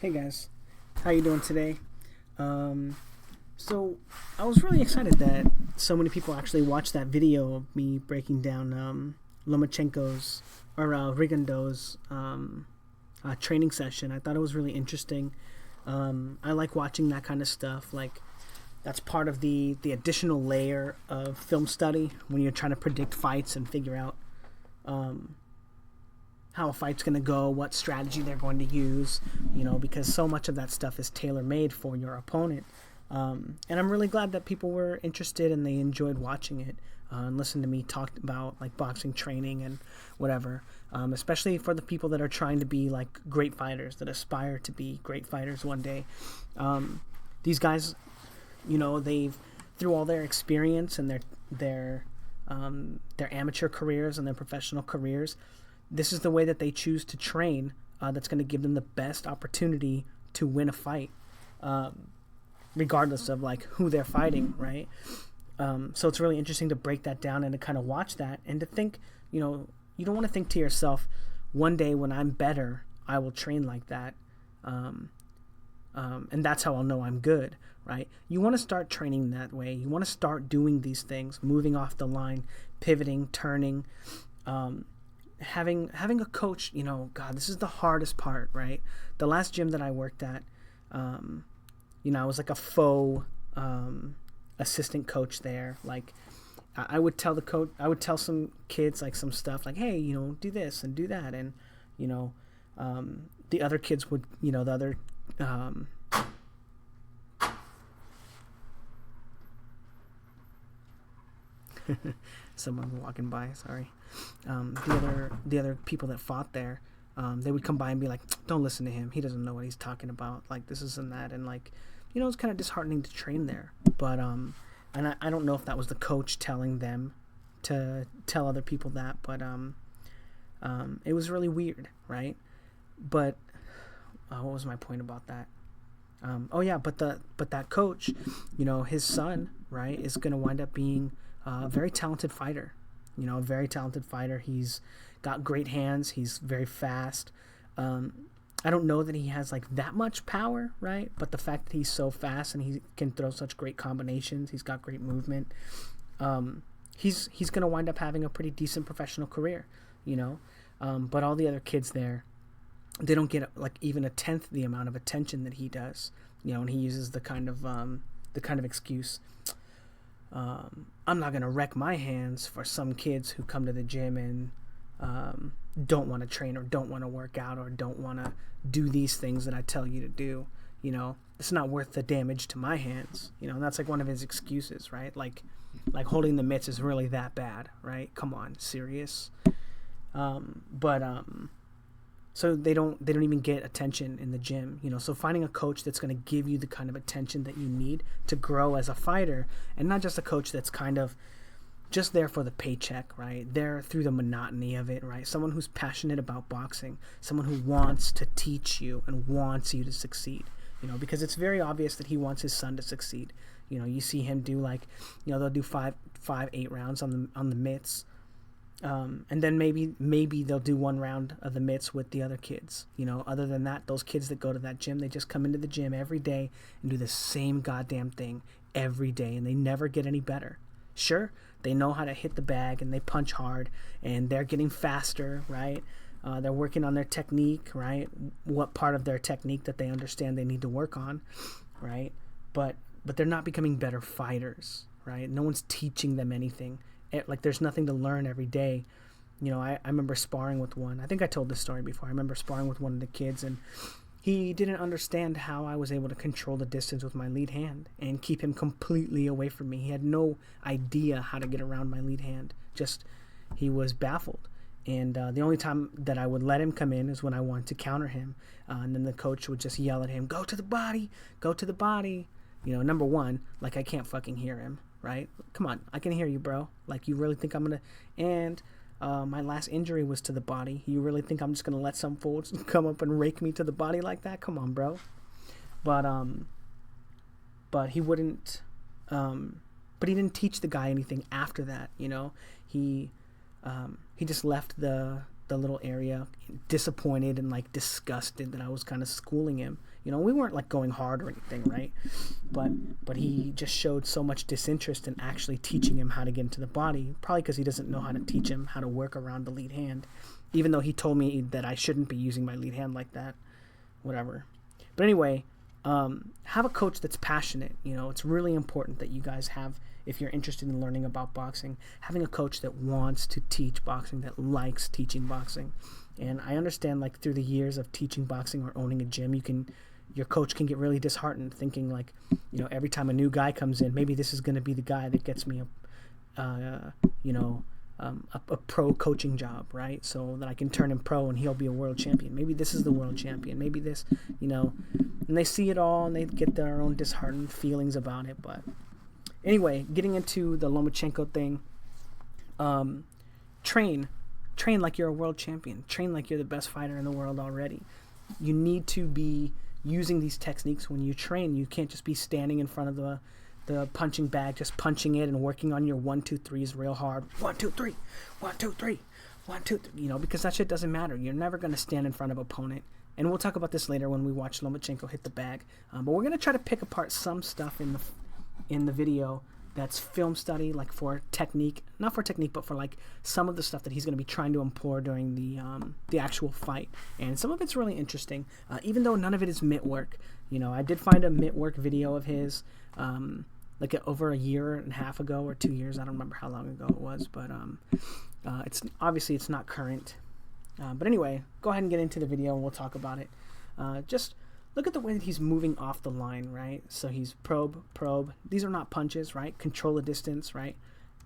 Hey guys, how you doing today? Um, so I was really excited that so many people actually watched that video of me breaking down Lomachenko's or Rigondeaux's training session. I thought it was really interesting. I like watching that kind of stuff. Like that's part of the additional layer of film study when you're trying to predict fights and figure out um, how a fight's going to go, what strategy they're going to use, because so much of that stuff is tailor made for your opponent. And I'm really glad that people were interested and they enjoyed watching it and listened to me talk about like boxing training and whatever. Especially for the people that are trying to be like great fighters, that aspire to be great fighters one day. These guys, they've through all their experience and their amateur careers and their professional careers, this is the way that they choose to train. That's going to give them the best opportunity to win a fight, regardless of like who they're fighting, right? So it's really interesting to break that down and to kind of watch that and to think, you don't want to think to yourself, one day when I'm better, I will train like that, and that's how I'll know I'm good, right? You want to start training that way. You want to start doing these things, moving off the line, pivoting, turning. Having a coach, God, this is the hardest part, right? The last gym that I worked at, I was like a faux assistant coach there. Like, I would tell the coach, I would tell some kids like some stuff, like, hey, do this and do that, and the other kids would, the other. Someone walking by, sorry. The other people that fought there, they would come by and be like, don't listen to him, he doesn't know what he's talking about, like this isn't that, and like, it's kind of disheartening to train there. But and I don't know if that was the coach telling them to tell other people that, but it was really weird, right? But what was my point about that? But that coach, his son, right, is going to wind up being a very talented fighter. A very talented fighter. He's got great hands. He's very fast. I don't know that he has like that much power, right? But the fact that he's so fast and he can throw such great combinations, he's got great movement. He's going to wind up having a pretty decent professional career, But all the other kids there, they don't get like even a tenth the amount of attention that he does, and he uses the kind of excuse. I'm not going to wreck my hands for some kids who come to the gym and don't want to train or don't want to work out or don't want to do these things that I tell you to do. It's not worth the damage to my hands. And that's like one of his excuses, right? Like holding the mitts is really that bad, right? Come on, serious. So they don't even get attention in the gym, So finding a coach that's going to give you the kind of attention that you need to grow as a fighter, and not just a coach that's kind of just there for the paycheck, right? There through the monotony of it, right? Someone who's passionate about boxing, someone who wants to teach you and wants you to succeed, because it's very obvious that he wants his son to succeed. You see him do like, they'll do 8 rounds on the mitts. And then maybe they'll do 1 round of the mitts with the other kids. Other than that, those kids that go to that gym, they just come into the gym every day and do the same goddamn thing every day, and they never get any better. Sure, they know how to hit the bag and they punch hard and they're getting faster, right? They're working on their technique, right? What part of their technique that they understand they need to work on, right? But they're not becoming better fighters, right? No one's teaching them anything. Like there's nothing to learn every day. I remember sparring with one. I think I told this story before. I remember sparring with one of the kids, and he didn't understand how I was able to control the distance with my lead hand and keep him completely away from me. He had no idea how to get around my lead hand. Just, he was baffled. And the only time that I would let him come in is when I wanted to counter him. And then the coach would just yell at him, go to the body, go to the body. Number one, like I can't fucking hear him. Right? Come on, I can hear you, bro. Like, you really think I'm gonna... And my last injury was to the body. You really think I'm just gonna let some fools come up and rake me to the body like that? Come on, bro. But he wouldn't... But he didn't teach the guy anything after that, He just left the the little area, disappointed and like disgusted that I was kind of schooling him. You know, we weren't like going hard or anything, right? But he just showed so much disinterest in actually teaching him how to get into the body, probably because he doesn't know how to teach him how to work around the lead hand, even though he told me that I shouldn't be using my lead hand like that. Whatever. But anyway, have a coach that's passionate. You know, it's really important that you guys have, if you're interested in learning about boxing, having a coach that wants to teach boxing, that likes teaching boxing. And I understand, like, through the years of teaching boxing or owning a gym, your coach can get really disheartened, thinking like, you know, every time a new guy comes in, maybe this is going to be the guy that gets me a pro coaching job, right? So that I can turn him pro and he'll be a world champion. Maybe this is the world champion. Maybe this, you know, and they see it all and they get their own disheartened feelings about it. But anyway, getting into the Lomachenko thing, train like you're a world champion. Train like you're the best fighter in the world already. You need to be using these techniques when you train. You can't just be standing in front of the punching bag, just punching it and working on your 1, 2, 3s real hard. 1, 2, 3, 1, 2, 3, 1, 2, 3. You know, because that shit doesn't matter. You're never going to stand in front of an opponent. And we'll talk about this later when we watch Lomachenko hit the bag. But we're going to try to pick apart some stuff in the video that's film study, like for technique, not for technique, but for like some of the stuff that he's going to be trying to employ during the actual fight. And some of it's really interesting, even though none of it is mitt work. You know, I did find a mitt work video of his, over a year and a half ago or 2 years. I don't remember how long ago it was, but it's not current. But anyway, go ahead and get into the video and we'll talk about it. Just look at the way that he's moving off the line, right? So he's probe. These are not punches, right? Control the distance, right?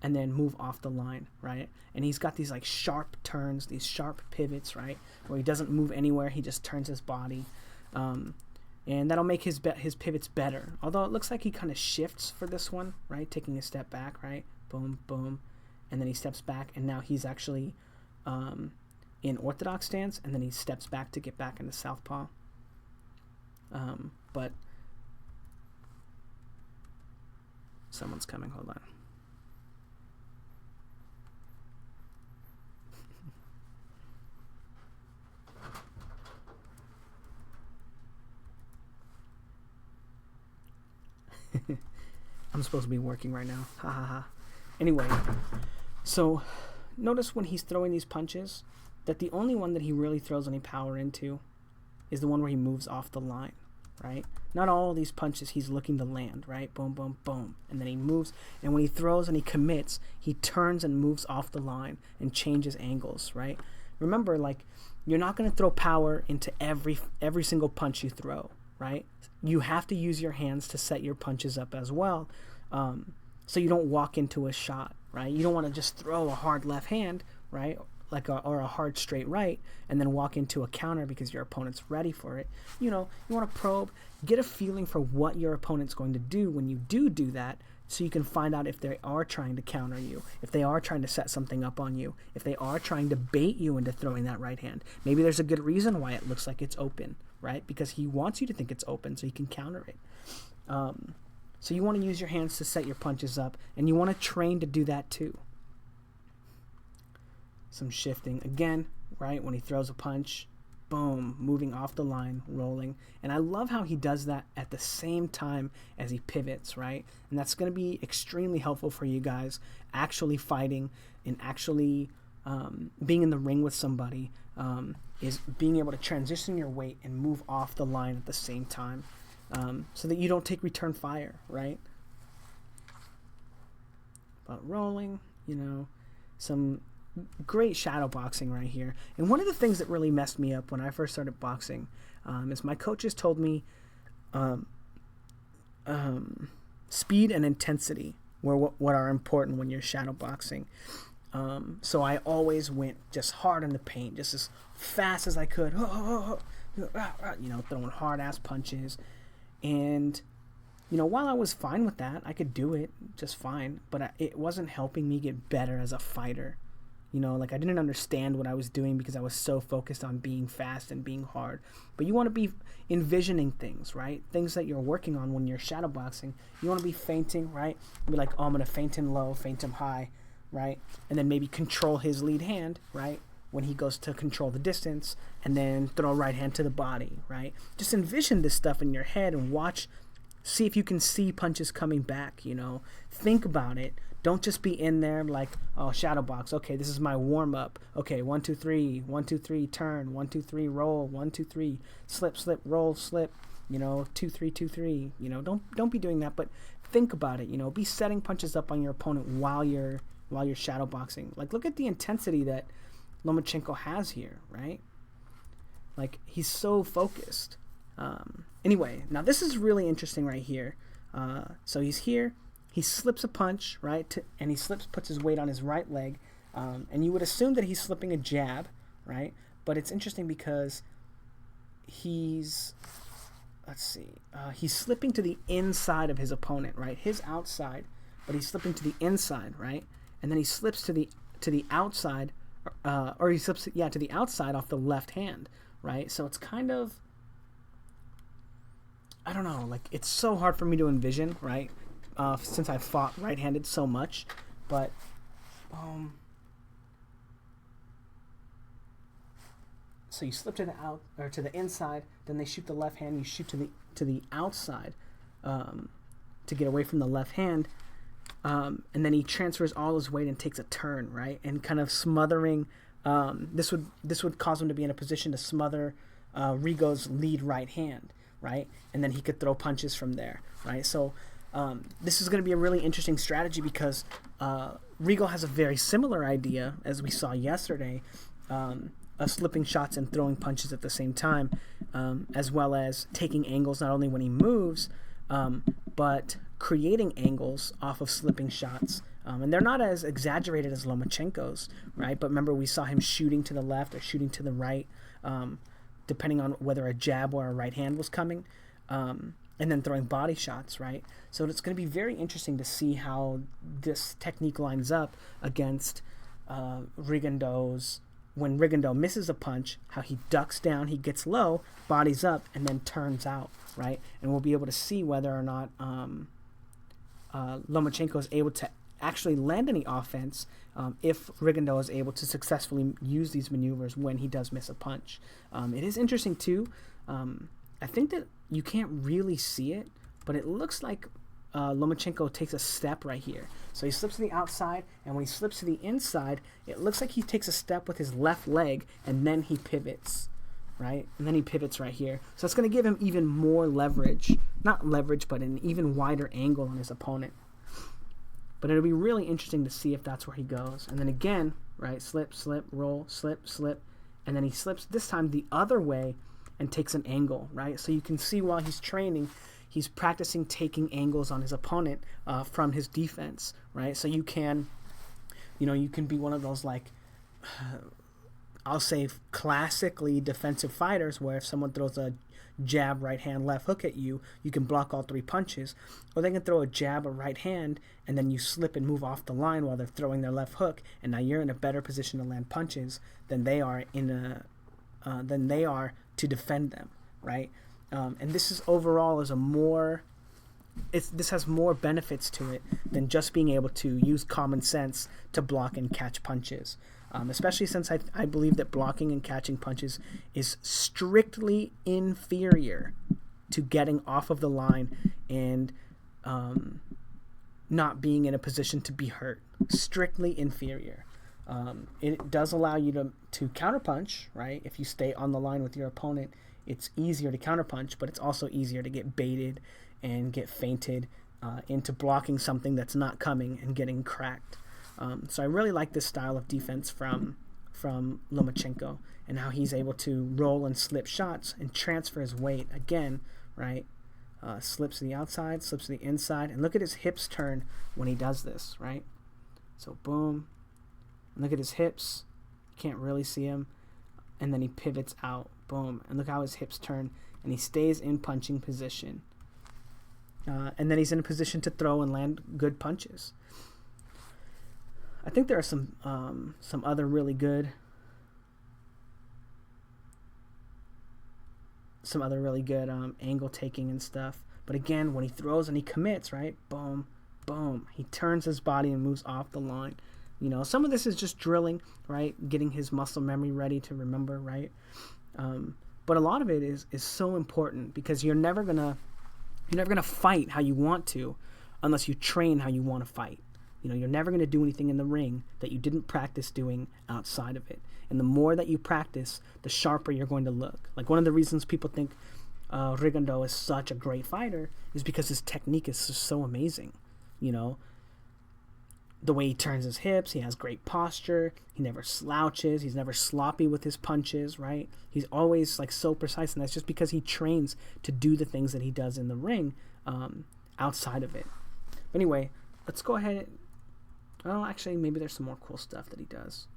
And then move off the line, right? And he's got these like sharp turns, these sharp pivots, right? Where he doesn't move anywhere, he just turns his body. And that'll make his pivots better. Although it looks like he kind of shifts for this one, right? Taking a step back, right? Boom, boom. And then he steps back, and now he's actually in orthodox stance, and then he steps back to get back into southpaw. But someone's coming, hold on. I'm supposed to be working right now. Ha ha ha. Anyway, so notice when he's throwing these punches that the only one that he really throws any power into is the one where he moves off the line, right? Not all of these punches he's looking to land, right? Boom, boom, boom. And then he moves, and when he throws and he commits, he turns and moves off the line and changes angles, right? Remember, like, you're not going to throw power into every single punch you throw, right? You have to use your hands to set your punches up as well, so you don't walk into a shot, right? You don't want to just throw a hard left hand, right? Or a hard straight right, and then walk into a counter because your opponent's ready for it. You know, you want to probe, get a feeling for what your opponent's going to do when you do that, so you can find out if they are trying to counter you, if they are trying to set something up on you, if they are trying to bait you into throwing that right hand. Maybe there's a good reason why it looks like it's open, right? Because he wants you to think it's open so he can counter it. So you want to use your hands to set your punches up, and you want to train to do that too. Some shifting again, right? When he throws a punch, boom, moving off the line, rolling. And I love how he does that at the same time as he pivots, right? And that's going to be extremely helpful for you guys actually fighting and actually being in the ring with somebody, is being able to transition your weight and move off the line at the same time, so that you don't take return fire, right? But rolling, you know, some great shadow boxing right here. And one of the things that really messed me up when I first started boxing is my coaches told me speed and intensity were what are important when you're shadow boxing. So I always went just hard in the paint, just as fast as I could, you know, throwing hard ass punches. And you know, while I was fine with that, I could do it just fine, but it wasn't helping me get better as a fighter. You know, like, I didn't understand what I was doing because I was so focused on being fast and being hard. But you want to be envisioning things, right? Things that you're working on when you're shadowboxing. You want to be feinting, right? Be like, oh, I'm going to feint him low, feint him high, right? And then maybe control his lead hand, right? when he goes to control the distance, and then throw right hand to the body, right? Just envision this stuff in your head and watch, see if you can see punches coming back, you know. Think about it. Don't just be in there like, oh, shadow box. Okay, this is my warm up. Okay, 1, 2, 3, 1, 2, 3, turn, 1, 2, 3, roll, 1, 2, 3, slip, slip, roll, slip, you know, 2, 3, 2, 3. You know, don't be doing that, but think about it. You know, be setting punches up on your opponent while you're shadow boxing. Like, look at the intensity that Lomachenko has here, right? Like, he's so focused. Anyway, now this is really interesting right here. So he's here. He slips a punch, right? And he puts his weight on his right leg. And you would assume that he's slipping a jab, right? But it's interesting because he's slipping to the inside of his opponent, right? His outside, but he's slipping to the inside, right? And then he slips to the outside, or he slips, to the outside off the left hand, right? So it's kind of, I don't know, like, it's so hard for me to envision, right? Since I've fought right-handed so much, but so you slip to the inside, then they shoot the left hand, you shoot to the outside to get away from the left hand, and then he transfers all his weight and takes a turn, right? And kind of smothering, this would cause him to be in a position to smother Rigo's lead right hand, right? And then he could throw punches from there, right? So this is going to be a really interesting strategy because Rigo has a very similar idea, as we saw yesterday, of slipping shots and throwing punches at the same time, as well as taking angles not only when he moves, but creating angles off of slipping shots. And they're not as exaggerated as Lomachenko's, right? But remember, we saw him shooting to the left or shooting to the right, depending on whether a jab or a right hand was coming. And then throwing body shots, right? So it's going to be very interesting to see how this technique lines up against Rigondeaux's. When Rigondeaux misses a punch, how he ducks down, he gets low, bodies up, and then turns out, right? And we'll be able to see whether or not Lomachenko is able to actually land any offense if Rigondeaux is able to successfully use these maneuvers when he does miss a punch. It is interesting, too. I think that you can't really see it, but it looks like Lomachenko takes a step right here. So he slips to the outside, and when he slips to the inside, it looks like he takes a step with his left leg, and then he pivots, right? And then he pivots right here. So it's going to give him even more leverage. Not leverage, but an even wider angle on his opponent. But it'll be really interesting to see if that's where he goes. And then again, right, slip, slip, roll, slip, slip. And then he slips this time the other way and takes an angle, right? So you can see while he's training, he's practicing taking angles on his opponent from his defense, right? So you can be one of those, like, I'll say classically defensive fighters where if someone throws a jab, right hand, left hook at you, you can block all three punches. Or they can throw a jab, a right hand, and then you slip and move off the line while they're throwing their left hook, and now you're in a better position to land punches than they are to defend them, right? And this is overall this has more benefits to it than just being able to use common sense to block and catch punches. Especially since I believe that blocking and catching punches is strictly inferior to getting off of the line and not being in a position to be hurt. Strictly inferior. It does allow you to counterpunch, right? If you stay on the line with your opponent, it's easier to counterpunch, but it's also easier to get baited and get feinted into blocking something that's not coming and getting cracked. So I really like this style of defense from Lomachenko and how he's able to roll and slip shots and transfer his weight again, right? Slips to the outside, slips to the inside, and look at his hips turn when he does this, right? So boom, and look at his hips. You can't really see him, and then he pivots out, boom, and look how his hips turn, and he stays in punching position, and then he's in a position to throw and land good punches. I think there are some other really good angle taking and stuff. But again, when he throws and he commits, right? Boom, boom. He turns his body and moves off the line. You know, some of this is just drilling, right? Getting his muscle memory ready to remember, right? But a lot of it is so important, because you're never gonna fight how you want to unless you train how you want to fight. You know, you're never going to do anything in the ring that you didn't practice doing outside of it. And the more that you practice, the sharper you're going to look. Like, one of the reasons people think Rigondeaux is such a great fighter is because his technique is just so amazing. You know, the way he turns his hips, he has great posture, he never slouches, he's never sloppy with his punches, right? He's always like so precise, and that's just because he trains to do the things that he does in the ring outside of it. But anyway, let's go ahead. Oh, actually, maybe there's some more cool stuff that he does.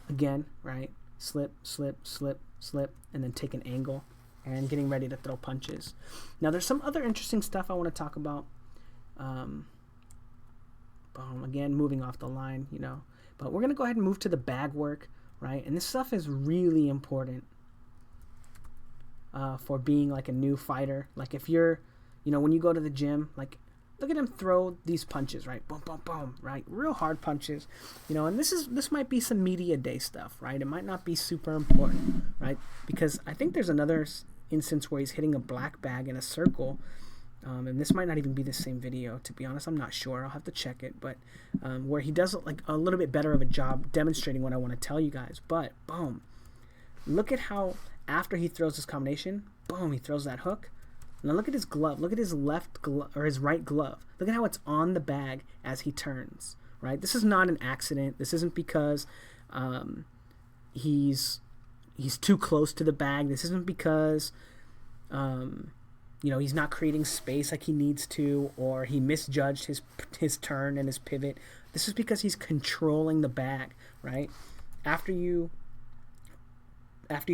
Again, right? Slip, slip, slip, slip, and then take an angle, and getting ready to throw punches. Now, there's some other interesting stuff I want to talk about. Again, moving off the line, you know. But we're going to go ahead and move to the bag work, right? And this stuff is really important for being like a new fighter. Like, if you're, you know, when you go to the gym, like, look at him throw these punches, right? Boom, boom, boom, right? Real hard punches, you know. And this might be some media day stuff, right? It might not be super important, right? Because I think there's another instance where he's hitting a black bag in a circle, and this might not even be the same video. To be honest, I'm not sure. I'll have to check it. But where he does like a little bit better of a job demonstrating what I want to tell you guys. But boom, look at how after he throws this combination, boom, he throws that hook. Now look at his glove. Look at his left glove, or his right glove. Look at how it's on the bag as he turns, right? This is not an accident. This isn't because he's too close to the bag. This isn't because you know, he's not creating space like he needs to, or he misjudged his turn and his pivot. This is because he's controlling the bag, right? After you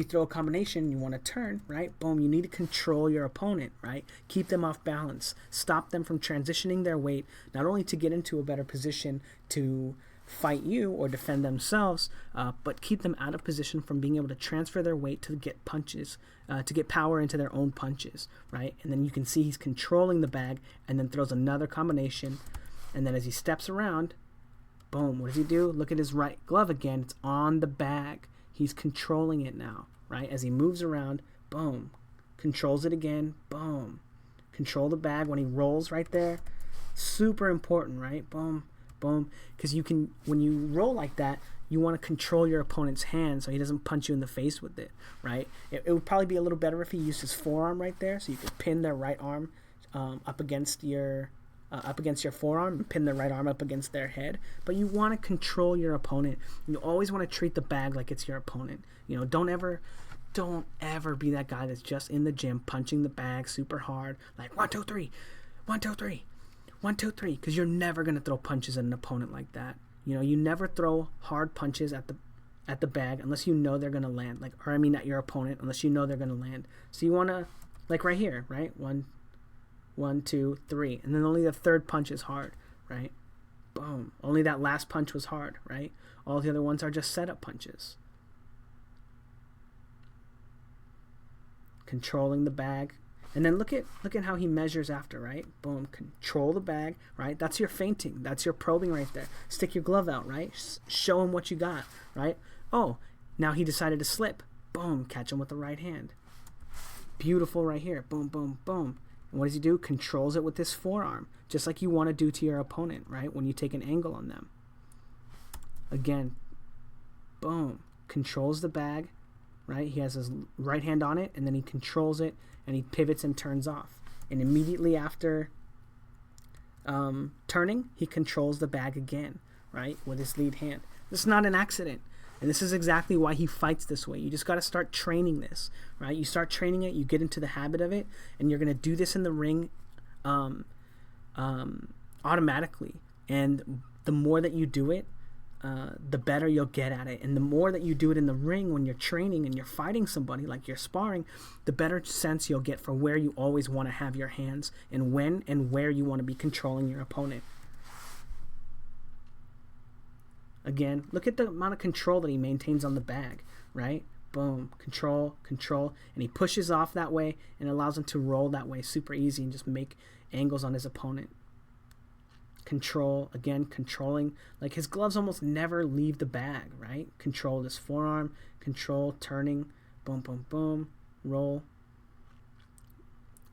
throw a combination, you want to turn, right? Boom, you need to control your opponent, right? Keep them off balance. Stop them from transitioning their weight, not only to get into a better position to fight you or defend themselves, but keep them out of position from being able to transfer their weight to get punches, to get power into their own punches, right? And then you can see he's controlling the bag, and then throws another combination. And then as he steps around, boom, what does he do? Look at his right glove again. It's on the bag. He's controlling it now, right? As he moves around, boom, controls it again, boom. Control the bag when he rolls right there. Super important, right? Boom, boom. Because you can, when you roll like that, you want to control your opponent's hand so he doesn't punch you in the face with it, right? It would probably be a little better if he used his forearm right there, so you could pin their right arm up against your forearm, and pin their right arm up against their head. But you want to control your opponent. You always want to treat the bag like it's your opponent. You know, don't ever be that guy that's just in the gym punching the bag super hard, like 1, 2, 3, 1, 2, 3, 1, 2, 3, because you're never gonna throw punches at an opponent like that. You know, you never throw hard punches at the bag unless you know they're gonna land. At your opponent, unless you know they're gonna land. So you wanna, like right here, right? 1, 2, 3, and then only the third punch is hard, right? Boom. Only that last punch was hard, right? All the other ones are just setup punches. Controlling the bag. And then look at how he measures after, right? Boom. Control the bag, right? That's your feinting. That's your probing right there. Stick your glove out, right? Show him what you got, right? Oh, now he decided to slip. Boom. Catch him with the right hand. Beautiful right here. Boom, boom, boom. And what does he do? Controls it with his forearm, just like you want to do to your opponent, right? When you take an angle on them. Again, boom. Controls the bag, right? He has his right hand on it, and then he controls it, and he pivots and turns off. And immediately after turning, he controls the bag again, right? With his lead hand. This is not an accident. And this is exactly why he fights this way. You just got to start training this, right? You start training it, you get into the habit of it, and you're going to do this in the ring automatically. And the more that you do it, the better you'll get at it. And the more that you do it in the ring when you're training and you're fighting somebody, like you're sparring, the better sense you'll get for where you always want to have your hands and when and where you want to be controlling your opponent. Again, look at the amount of control that he maintains on the bag, right? Boom, control, control, and he pushes off that way and allows him to roll that way super easy and just make angles on his opponent. control, again, controlling. Like his gloves almost never leave the bag, right? Control this forearm, control, turning, boom, boom, boom, roll.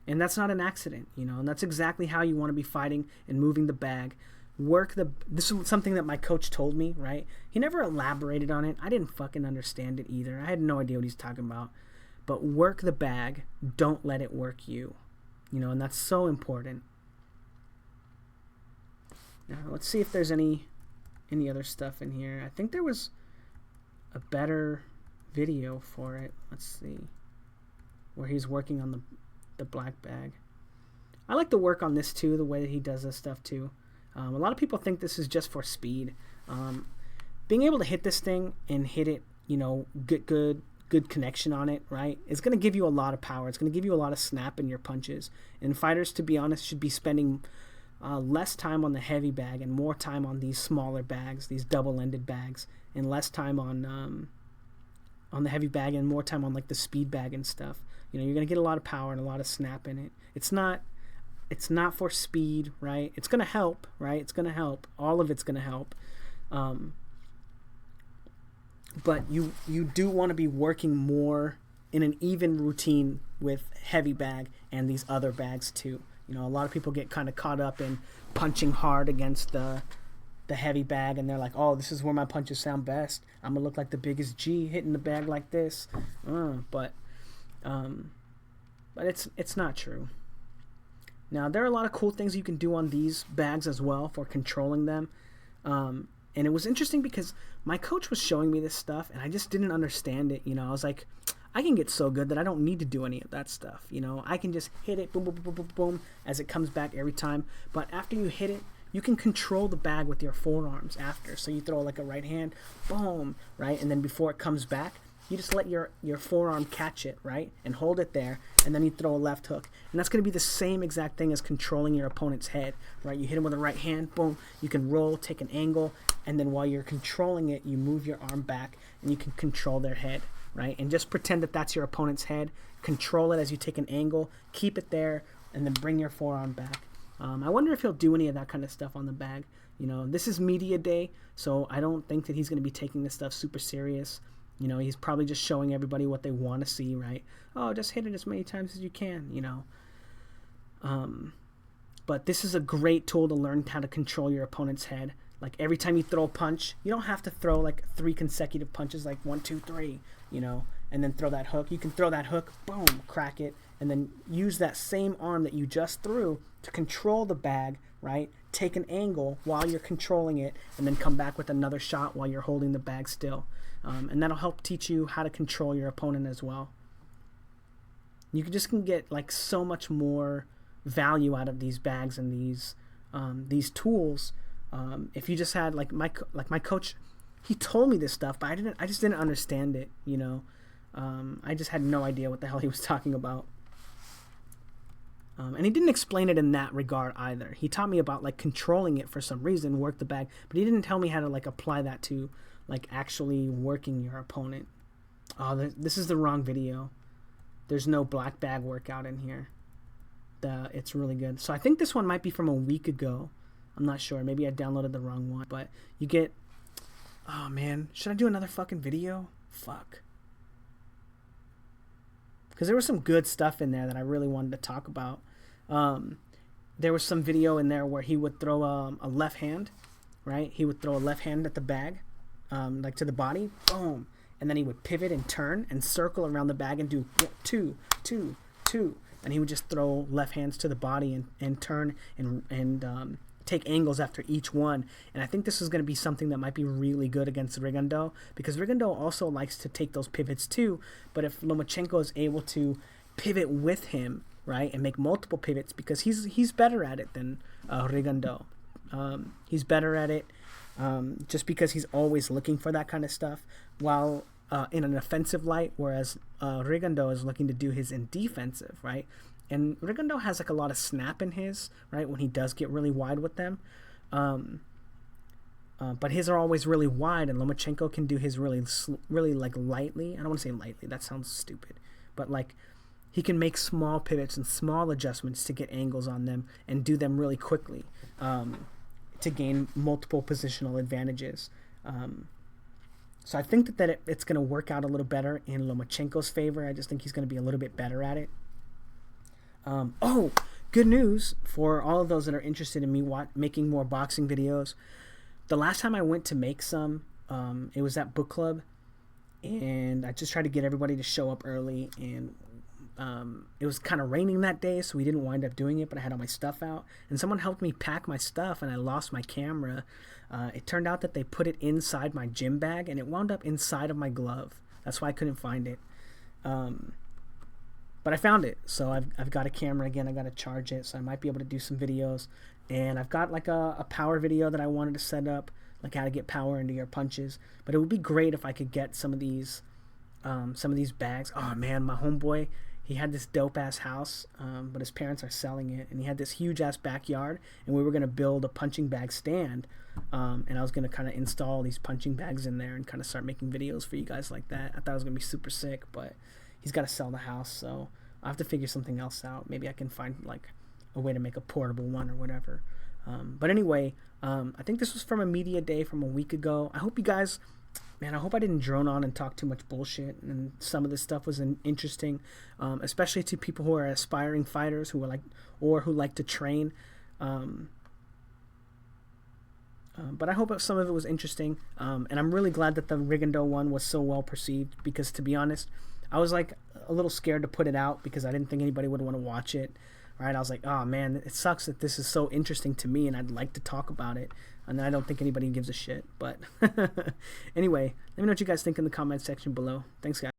And that's not an accident, you know, and that's exactly how you want to be fighting and moving the bag. This is something that my coach told me, right? He never elaborated on it. I didn't fucking understand it either. I had no idea what he's talking about. But work the bag, don't let it work you. You know, and that's so important. Now, let's see if there's any other stuff in here. I think there was a better video for it. Let's see. Where he's working on the black bag. I like the work on this too, the way that he does this stuff too. A lot of people think this is just for speed. Being able to hit this thing and hit it, you know, get good connection on it, right? It's going to give you a lot of power. It's going to give you a lot of snap in your punches. And fighters, to be honest, should be spending less time on the heavy bag and more time on these smaller bags, these double-ended bags, and less time on the heavy bag and more time on like the speed bag and stuff. You know, you're going to get a lot of power and a lot of snap in it. It's not for speed, right? It's going to help, right? It's going to help. All of it's going to help. But you do want to be working more in an even routine with heavy bag and these other bags too. You know, a lot of people get kind of caught up in punching hard against the heavy bag, and they're like, oh, this is where my punches sound best. I'm going to look like the biggest G hitting the bag like this. But it's not true. Now, there are a lot of cool things you can do on these bags as well for controlling them. And it was interesting because my coach was showing me this stuff, and I just didn't understand it. You know, I was like, I can get so good that I don't need to do any of that stuff. You know, I can just hit it, boom, boom, boom, boom, boom, as it comes back every time. But after you hit it, you can control the bag with your forearms after. So you throw like a right hand, boom, right? And then before it comes back, you just let your forearm catch it, right? And hold it there, and then you throw a left hook. And that's going to be the same exact thing as controlling your opponent's head, right? You hit him with a right hand, boom, you can roll, take an angle, and then while you're controlling it, you move your arm back, and you can control their head, right? And just pretend that that's your opponent's head. Control it as you take an angle, keep it there, and then bring your forearm back. I wonder if he'll do any of that kind of stuff on the bag. You know, this is media day, so I don't think that he's going to be taking this stuff super serious. You know, he's probably just showing everybody what they want to see, right? Oh, just hit it as many times as you can, you know. But this is a great tool to learn how to control your opponent's head. Like every time you throw a punch, you don't have to throw like 3 consecutive punches, like 1, 2, 3, you know, and then throw that hook. You can throw that hook, boom, crack it, and then use that same arm that you just threw to control the bag, right? Take an angle while you're controlling it, and then come back with another shot while you're holding the bag still. And that'll help teach you how to control your opponent as well. You can get like so much more value out of these bags and these tools. If you just had like my coach, he told me this stuff, but I just didn't understand it. You know, I just had no idea what the hell he was talking about. And he didn't explain it in that regard either. He taught me about like controlling it for some reason, work the bag, but he didn't tell me how to like apply that to like actually working your opponent. Oh, this is the wrong video. There's no black bag workout in here. It's really good. So I think this one might be from a week ago. I'm not sure. Maybe I downloaded the wrong one. But you get... Oh, man. Should I do another fucking video? Fuck. Because there was some good stuff in there that I really wanted to talk about. There was some video in there where he would throw a left hand, right? He would throw a left hand at the bag, like to the body, boom. And then he would pivot and turn and circle around the bag and do 2, 2, 2. And he would just throw left hands to the body and turn and take angles after each one. And I think this is going to be something that might be really good against Rigondeaux, because Rigondeaux also likes to take those pivots too. But if Lomachenko is able to pivot with him, right, and make multiple pivots, because he's better at it than Rigondeaux. He's better at it just because he's always looking for that kind of stuff, while in an offensive light, whereas Rigondeaux is looking to do his in defensive, right? And Rigondeaux has like a lot of snap in his, right, when he does get really wide with them. But his are always really wide, and Lomachenko can do his really like lightly. I don't want to say lightly, that sounds stupid. But like he can make small pivots and small adjustments to get angles on them and do them really quickly. to gain multiple positional advantages. So I think that it's going to work out a little better in Lomachenko's favor. I just think he's going to be a little bit better at it. Good news for all of those that are interested in me making more boxing videos. The last time I went to make some, it was at book club, and I just tried to get everybody to show up early, and it was kind of raining that day, so we didn't wind up doing it, but I had all my stuff out, and someone helped me pack my stuff, and I lost my camera. It turned out that they put it inside my gym bag, and it wound up inside of my glove. That's why I couldn't find it. But I found it, so I've got a camera again. I got to charge it, so I might be able to do some videos. And I've got like a power video that I wanted to set up, like how to get power into your punches. But it would be great if I could get some of these bags. Oh man, my homeboy, he had this dope ass house, but his parents are selling it, and he had this huge ass backyard, and we were gonna build a punching bag stand, and I was gonna kind of install these punching bags in there and kind of start making videos for you guys like that. I thought it was gonna be super sick, but he's got to sell the house, so I'll have to figure something else out. Maybe I can find like a way to make a portable one or whatever. But anyway, I think this was from a media day from a week ago. I hope you guys, man, I hope I didn't drone on and talk too much bullshit, and some of this stuff was interesting, especially to people who are aspiring fighters who like to train. But I hope some of it was interesting, and I'm really glad that the Rigondeaux one was so well perceived, because to be honest, I was like a little scared to put it out because I didn't think anybody would want to watch it, right? I was like, oh man, it sucks that this is so interesting to me and I'd like to talk about it, and I don't think anybody gives a shit. But anyway, let me know what you guys think in the comment section below. Thanks, guys.